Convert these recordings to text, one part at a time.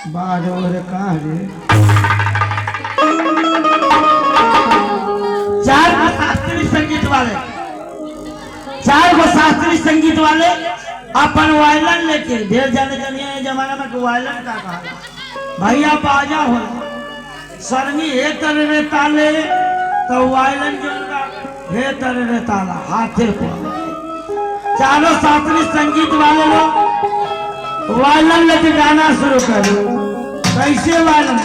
बाजो रे कहाँ रे चार गो शास्त्रीय संगीत वाले, चार गो शास्त्रीय संगीत वाले अपन वायलन लेके ढेर जाने जानिए जमाना में वायलन का कहा भैया बाजा हो सरनी हे तर रे ताले तो वायलन जो हे तर रे ताला हाथे पर चारों शास्त्रीय संगीत वाले लोग वायलन लेके गाना शुरू कर दो। कैसे वायलन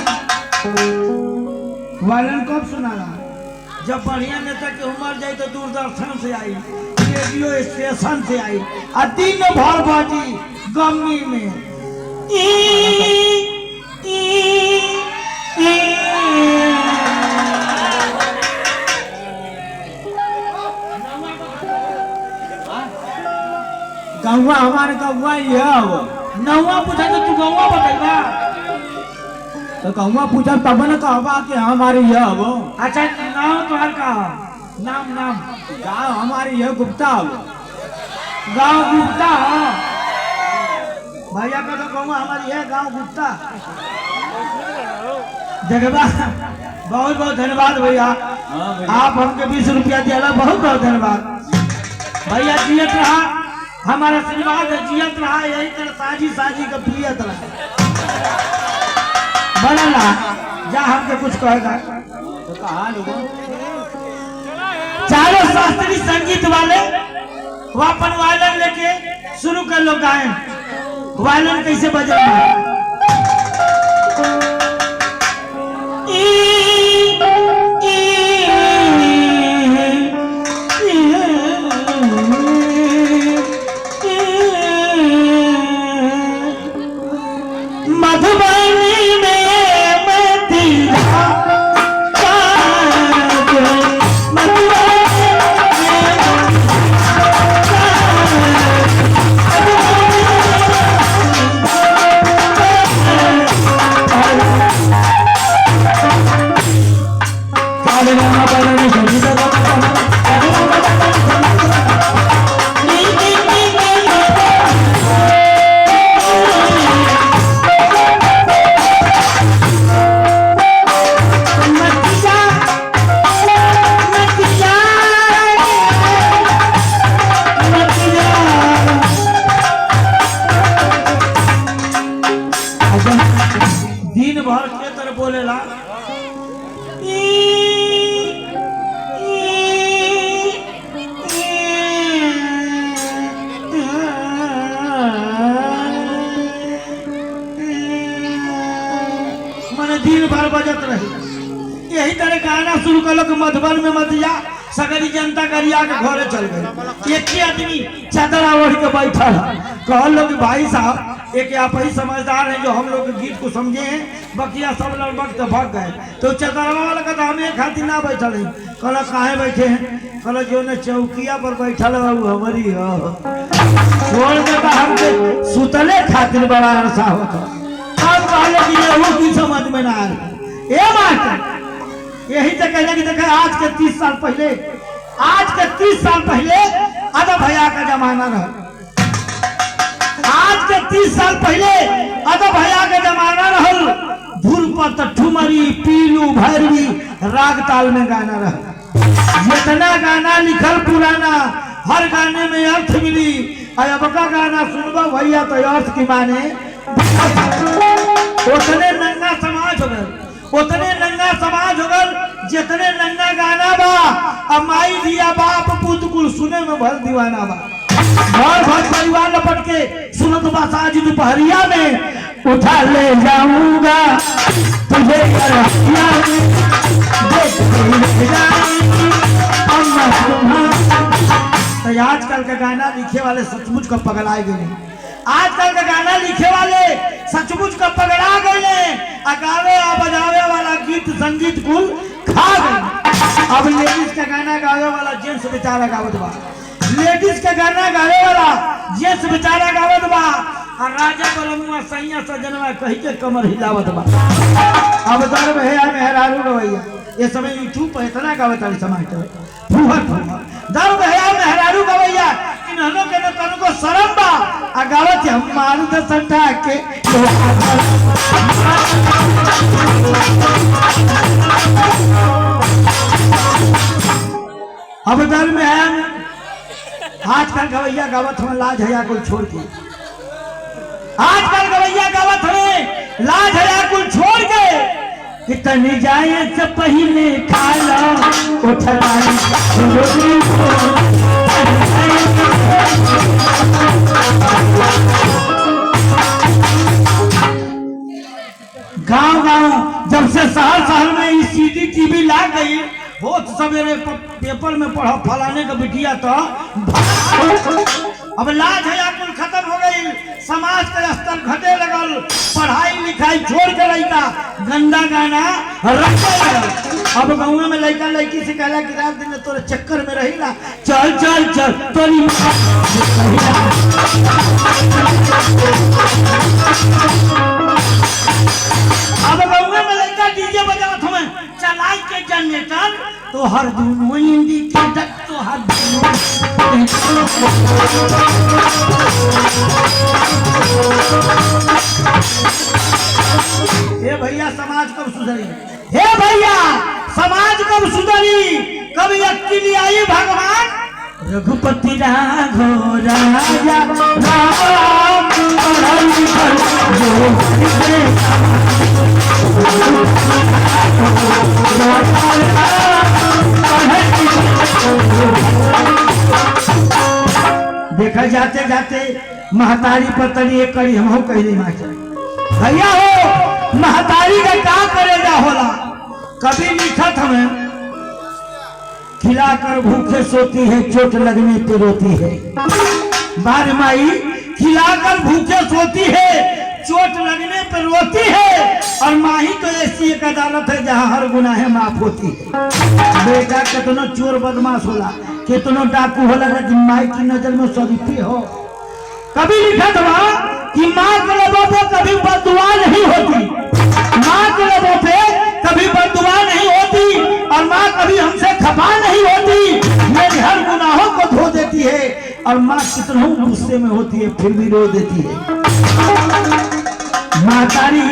वायलन कब सुना रहा जब बढ़िया नेता की उम्र जाए तो दूरदर्शन से आई रेडियो स्टेशन से आई आ दिन भर बाजी गमी में गौवा हमारे गौवा यह हो नौवा पूछा तो तू गौवा बतेगा तो गौवा पूछा तब न कहवा कि हमारे यह हो। अच्छा नाम तुम्हार का नाम नाम गाँव हमारे यह गुप्ता हो गांव गुप्ता हो भैया का तो गौवा हमारी है गांव गुप्ता जगबा बहुत बहुत धन्यवाद भैया आप हमके 20 रुपया दिया बहुत बहुत धन्यवाद भैया जियत रहा हमारा आशीर्वाद है जियत रहा यही तरह साजी साजी का पियत रहा बनल रहा जा हमके कुछ कहेगा तो कहा लोगों चारों शास्त्रीय संगीत वाले वापन वायलन लेके शुरू कर लो गायन वायलन कैसे बजेगा मधुबनी में मदिरा दिन भर के तरह बोलेला मैंने दिन भर बजत रही यही तरह गाना शुरू कर लो कि मधुबन में मत जा सगरी जनता गरिया के घरे चल गए एक ही आदमी चादरा ओढ़ के बैठा कह लो कि भाई साहब एक आप ही समझदार हैं जो हम लोग के गीत को समझे हैं बकिया सब लोग वक्त भाग गए तो चदरवा वाला का तो हमें खातिर ना बैठल है कल काहे बैठे हैं कल जो ने चौकिया पर बैठल है वो हमारी हो छोड़ के बाहर के सुतले खातिर बड़ा अरसा होता अब कहले कि ये वो की समझ में ना आ रही ए मास्टर यही तो कहने की देखे आज के 30 साल पहले आज के 30 साल पहले अदा भैया का जमाना रहा आज के 30 साल पहले अदा भैया का जमाना रहल धुल पर ठुमरी पीलू भैरवी राग ताल में गाना रहा जितना गाना लिखल पुराना हर गाने में अर्थ मिली अब का गाना सुनबा भैया तो अर्थ की माने उतने नंगा समाज हो गए उतने नंगा समाज हो गए जितने नंगा गाना बा अब माई दिया बाप पुत कुल सुने में भर दीवाना बा घर घर परिवार लपट के सुनत बासा आज दोपहरिया में उठा ले जाऊंगा तुझे करहिया में देख ले जाऊंगी अम्मा तो आजकल का गाना लिखे वाले सचमुच का पगलाए गए आजकल का गाना लिखे वाले सचमुच का पगड़ा गए गावे और बजावे वाला गीत संगीत कुल खा गए अब लेडीज का गाना गावे वाला जेंट्स बेचारा गावत बा लेडीज का गाना गावे वाला जेंट्स बेचारा गावत बा और राजा बलमुआ सैया सजनवा कही के कमर हिलावत बा अब दर्द है मेहरारू रवैया ये समय यूट्यूब पर इतना गावत वाली समाज फूहर फूहर दर्द है मेहरारू रवैया चिन्हनो के न तनो को शरम बा आ गावत हम मारू द सटा के अब दर में है आजकल गवैया गावत हमें लाज हया कुल छोड़ के आजकल गवैया गावत हमें लाज हया कुल छोड़ के कितनी जाए से पहले खा लो उठलाई गांव गांव जब से शहर शहर में ई सीडी टीवी ला गई बहुत सवेरे पेपर में पढ़ा फलाने का बिटिया तो अब लाज है कुल खत्म हो गई समाज का स्तर घटे लगल पढ़ाई लिखाई छोड़ के लड़का गंदा गाना रखे लगल अब गाँव में लड़का लड़की से कहला कि रात दिन तोरे चक्कर में रही ना चल चल चल तोरी अब गाँव में लड़का डीजे बजावत हमें चलाई के जनरेटर तो हर दोनों इंडिकेटर तो हर हे भैया समाज कब सुधरी हे भैया समाज कब सुधरी कभी अकेली आई भगवान रघुपति राघव राजा राम देखा जाते जाते महतारी पर तनी एक कड़ी हम कह दी मास्टर भैया हो महतारी का क्या करेगा होला कभी लिखत हमें खिलाकर भूखे सोती है चोट लगने पे रोती है बार माई खिलाकर भूखे सोती है चोट लगने पर रोती है और माही तो ऐसी एक अदालत है जहाँ हर गुनाह माफ होती है बेटा कितनो चोर बदमाश होला कितनो डाकू होला लेकिन माई की नजर में शरीफी हो कभी लिखा था कि माँ के लोगों पे कभी बददुआ नहीं होती माँ के लोगों पे कभी बददुआ नहीं होती और माँ कभी हमसे खफा नहीं होती मेरे हर गुनाहों को धो देती है और माँ कितनों गुस्से में होती है फिर भी रो देती है मातारी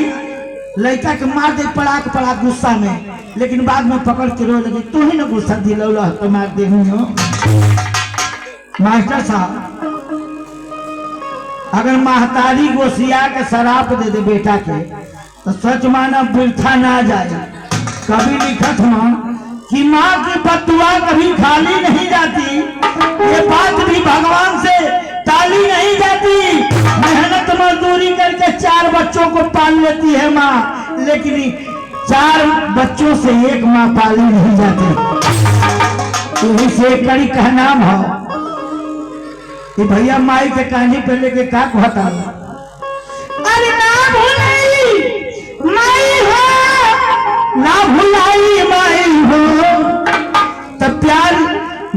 लड़का के मार दे पड़ाक पड़ाक गुस्सा में लेकिन बाद में पकड़ के रो लगे तू ही ना गुस्सा दिलौला तो मार दे मास्टर साहब अगर महतारी गोसिया के शराप दे दे बेटा के तो सच माना वृथा ना जाए कभी लिखत मां कि माँ की बददुआ कभी खाली नहीं जाती ये बात भी भगवान से टाली नहीं जाती मेहनत मजदूरी करके 4 बच्चों को पाल लेती है माँ लेकिन 4 बच्चों से एक माँ पाली नहीं जाती यही से एक कड़ी का नाम हो कि भैया माई के कानी पे लेके का कहता अरे ना भुलाई माई हो ना भुलाई माई हो तब प्यार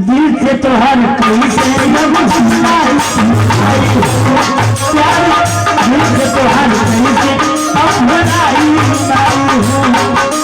दिल से तो हर कोई से प्यार दिल से तो हर कोई से अब भुलाई माई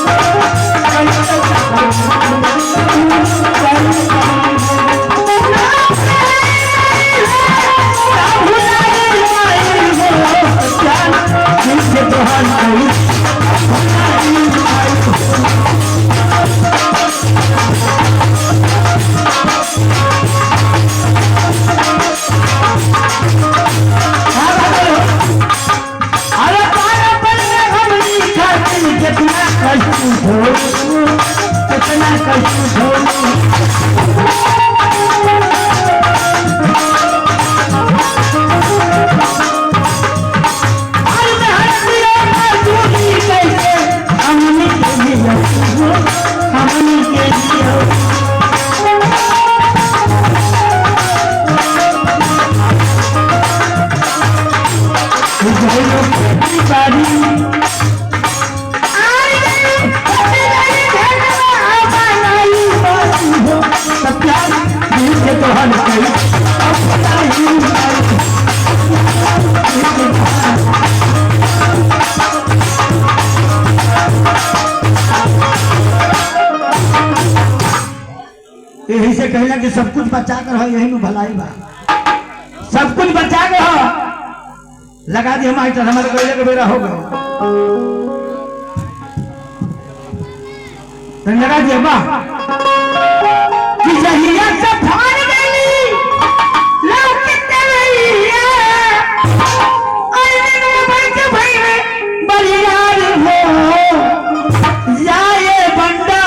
यही से कहला कि सब कुछ बचा कर है यही में भलाई बा कुछ बचा के हो लगा दिया मास्टर हमारे कोयले का बेरा हो गया तो लगा दिया बा कि जहिया से भाग गई लौटते रहिए अरे भाई के भाई बड़ी यार हो जाए बंदा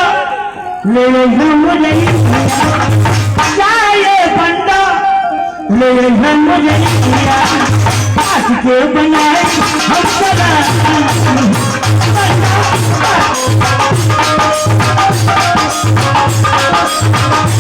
ले हम नहीं जाए बंदा ले हम नहीं आज के बना